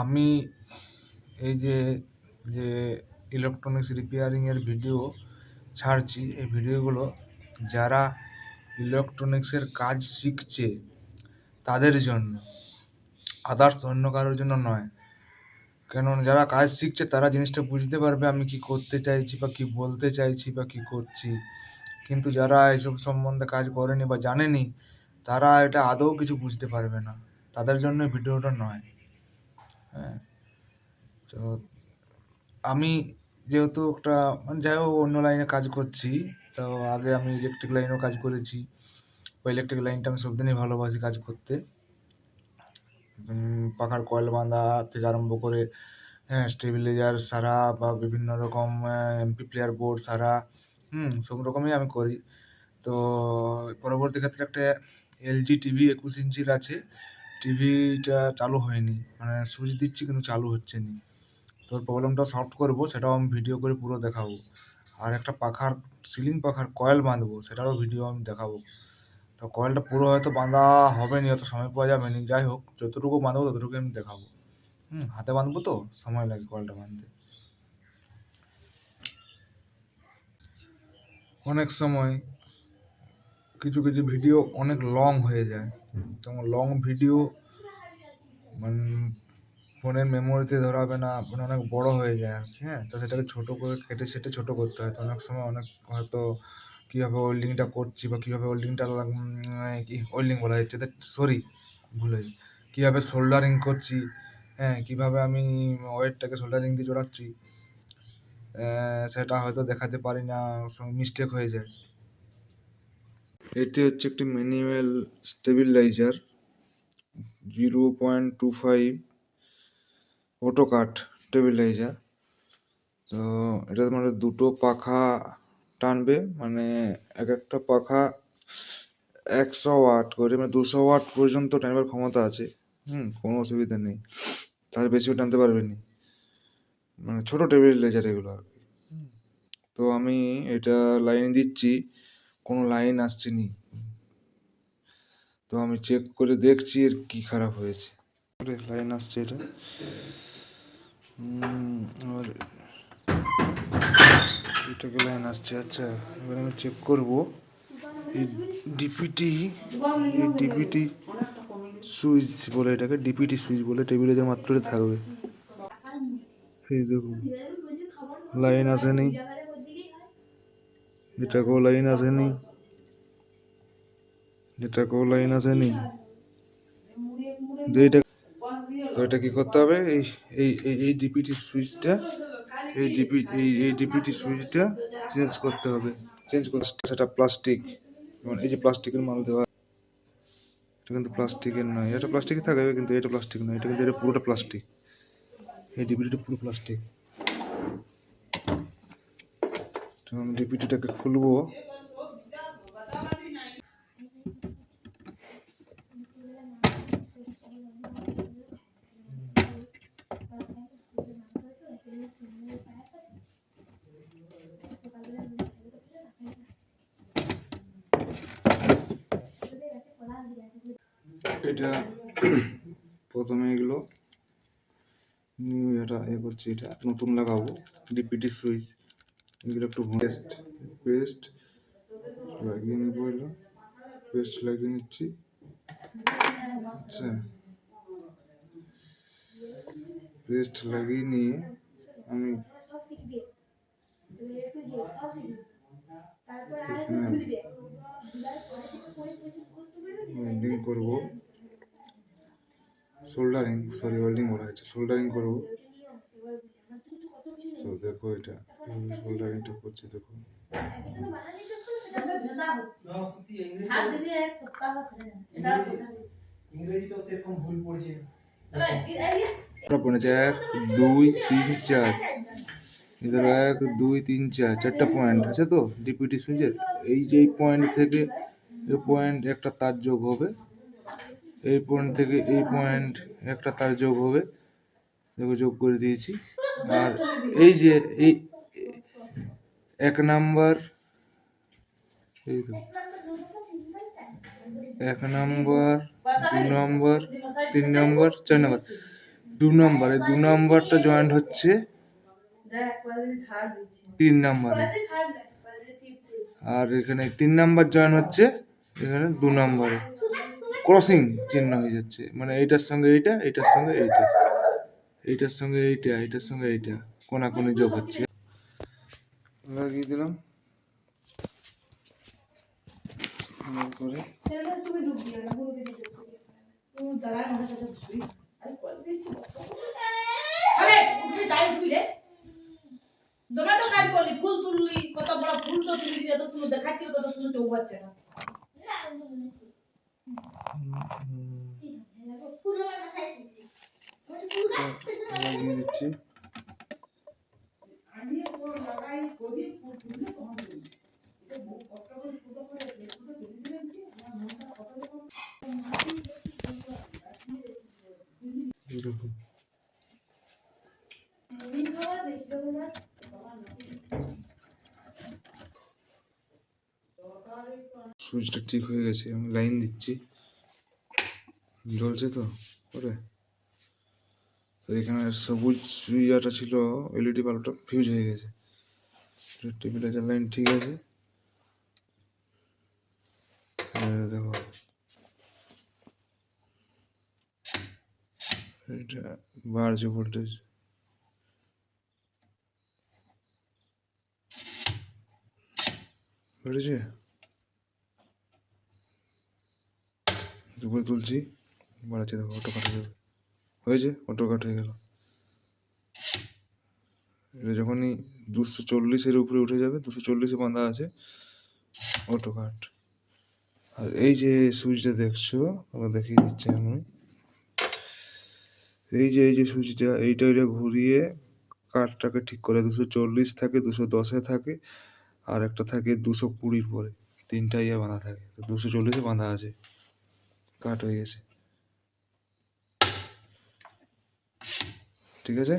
আমি এই যে যে ইলেকট্রনিক্স রিপেয়ারিংয়ের ভিডিও ছাড়ছি, এই ভিডিওগুলো যারা ইলেকট্রনিক্সের কাজ শিখছে তাদের জন্য, আদার্স অন্য কারোর জন্য নয়। কেন, যারা কাজ শিখছে তারা জিনিসটা বুঝতে পারবে আমি কি করতে চাইছি বা কি বলতে চাইছি বা কি করছি। কিন্তু যারা এসব সম্বন্ধে কাজ করেনি বা জানেনি, তারা এটা আদৌ কিছু বুঝতে পারবে না। তাদের জন্য ভিডিওটা নয়। হ্যাঁ, তো আমি যেহেতু একটা যাই হোক অন্য লাইনে কাজ করছি, তো আগে আমি ইলেকট্রিক লাইনেও কাজ করেছি। বা ইলেকট্রিক লাইনটা আমি সবদিনই ভালোবাসি কাজ করতে। পাখার কয়েল বাঁধা থেকে আরম্ভ করে স্টেবিলাইজার সারা বা বিভিন্ন রকম এমপ্লিফায়ার বোর্ড সারা, সব রকমই আমি করি। তো পরবর্তী ক্ষেত্রে একটা এলজি টিভি 21 ইঞ্চির আছে। টিভিটা চালু হয়নি, মানে সুইচ দিচ্ছি কিন্তু চালু হচ্ছে না। তো প্রবলেমটা সলভ করবো, সেটাও আমি ভিডিও করে পুরো দেখাবো। আর একটা পাখার সিলিং পাখার কয়েল বাঁধবো, সেটারও ভিডিও আমি দেখাবো। তো কয়েলটা পুরো হয়তো বাঁধা হবে নি, অত সময় পাওয়া যাবে নি। যাই হোক, যতটুকু বাঁধবো ততটুকু আমি দেখাবো। হাতে বাঁধবো তো সময় লাগে কয়েলটা বাঁধতে। অনেক সময় কিছু কিছু ভিডিও অনেক লং হয়ে যায়, যেমন লং ভিডিও মানে ফোনের মেমোরিতে ধরাবে না, মানে অনেক বড় হয়ে যায় আর কি। তো সেটাকে ছোটো করে কেটে সেটে ছোটো করতে হয়। তো অনেক সময় অনেক হয়তো কীভাবে ওয়েল্ডিংটা করছি বা কীভাবে ওয়েল্ডিংটা কি ওয়েল্ডিং বলা হচ্ছে, সরি ভুল হয়েছে, কীভাবে সোল্ডারিং করছি, কীভাবে আমি ওয়্যারটাকে সোল্ডারিং দিয়ে জোড়াচ্ছি, সেটা হয়তো দেখাতে পারি না, মিস্টেক হয়ে যায়। এটি হচ্ছে একটি manual stabiliser 0.25 auto cut stabiliser. তো এটা মানে দুটো পাখা টানবে, মানে এক একটা পাখা 100 ওয়াট করে, মানে 200 ওয়াট পর্যন্ত টানবার ক্ষমতা আছে। কোনো অসুবিধা নেই, তার বেশিও টানতে পারবেনি, মানে ছোটো স্টেবিলাইজার এগুলো আর কি। তো আমি এটা লাইন দিচ্ছি, কোনো লাইন আসছে নি। তো আমি চেক করে দেখছি এর কি খারাপ হয়েছে। লাইন আসছে এটা, আর এটাকে লাইন আসছে। আচ্ছা, এবার আমি চেক করবো এই ডিপিটি সুইচ বলে, এটাকে ডিপিটি সুইচ বলে, টেবিলে যে মাত্র থাকবে। এই দেখুন, লাইন আসেনি, এটাকেও লাইন আসেনি, এটাকেও লাইন আসেনি। তো এটা কি করতে হবে, এই ডিপিটি সুইচটা, এই ডিপিটি সুইচটা চেঞ্জ করতে হবে। সেটা প্লাস্টিক, যেমন এই যে প্লাস্টিকের মাল দেওয়া, এটা কিন্তু প্লাস্টিকের নয়, এটা প্লাস্টিকে থাকবে কিন্তু এটা প্লাস্টিক নয়, এটা কিন্তু এটা পুরোটা প্লাস্টিক, এই ডিপিটিটা পুরো প্লাস্টিক। তো আমি ডিপিটিটাকে খুলবো। এটা প্রথমে এগুলো নিউ, এটা করছি, এটা নতুন লাগাবো ডিপিটি সুইচ। এগুলো একটু পেস্ট লাগিয়ে নেবো, এগুলো পেস্ট লাগিয়ে নিচ্ছি। আচ্ছা, পেস্ট লাগিয়ে নিয়ে আমি ওয়েল্ডিং করবো, ওয়েল্ডিং বলা হচ্ছে, সোল্ডারিং করবো। তো দেখো এটা সোল্ডারিংটা করছি, দেখো পড়েছে 1 2 3 4, এদের 1 2 3 4 চারটা পয়েন্ট আছে। তো ডিপিটি সুইচের এই যে পয়েন্ট থেকে এই পয়েন্ট একটা তার যোগ হবে, এই পয়েন্ট থেকে এই পয়েন্ট একটা তার যোগ হবে, দেখো যোগ করে দিয়েছি। আর এই যে এই 1 নাম্বার, এই তো 1 নাম্বার 2 নাম্বার 3 নাম্বার 4 নাম্বার, দু নম্বরটা জয়েন্ট হচ্ছে 3 নম্বরে, আর এখানে 3 নম্বর জয়েন হচ্ছে এখানে 2 নম্বরে। ক্রসিং চিহ্ন হয়ে যাচ্ছে, মানে এইটার সঙ্গে এইটা, এইটার সঙ্গে এইটা, এইটার সঙ্গে এইটা, এইটার সঙ্গে এইটা কোনাকুনি যোগ হচ্ছে। লাগিয়ে দিলাম করে। তোমরা তো কাজ করলি, ফুল তুললি, কত বড় ফুল তো তুলি দিয়ে এত সুন্দর দেখাচ্ছিল, কত সুন্দর চৌক হচ্ছে না। লাগিয়ে দিচ্ছি। সুইচটা ঠিক হয়ে গেছে, আমি লাইন দিচ্ছি, জ্বলছে তো ওরে। তো এখানে সবুজ সুইচটা ছিল, এলইডি বাল্বটা ফিউজ হয়ে গেছে। টেবিলের লাইন ঠিক আছে, দেখো এটা বাড়ছে ভোল্টেজ। বেড়েছে, দুপুরে তুলছি, বাড়াচ্ছি, দেখো অটো কাট হয়ে যাবে, হয়েছে, অটো কাট হয়ে গেল। এটা যখনই 240-এর উপরে উঠে যাবে, 240-এ বাঁধা আছে, অটো কাট। আর এই যে সুইচটা দেখছো, তোমরা দেখিয়ে দিচ্ছি আমি, এই যে সুইচটা, এইটা ঘুরিয়ে কাঠটাকে ঠিক করে 240 থাকে, 210-এ থাকে, আর একটা থাকে 220-র পরে, 3টা ইয়ে বাঁধা থাকে। তো 240-এ বাঁধা আছে, কাট হয়ে গেছে, ঠিক আছে।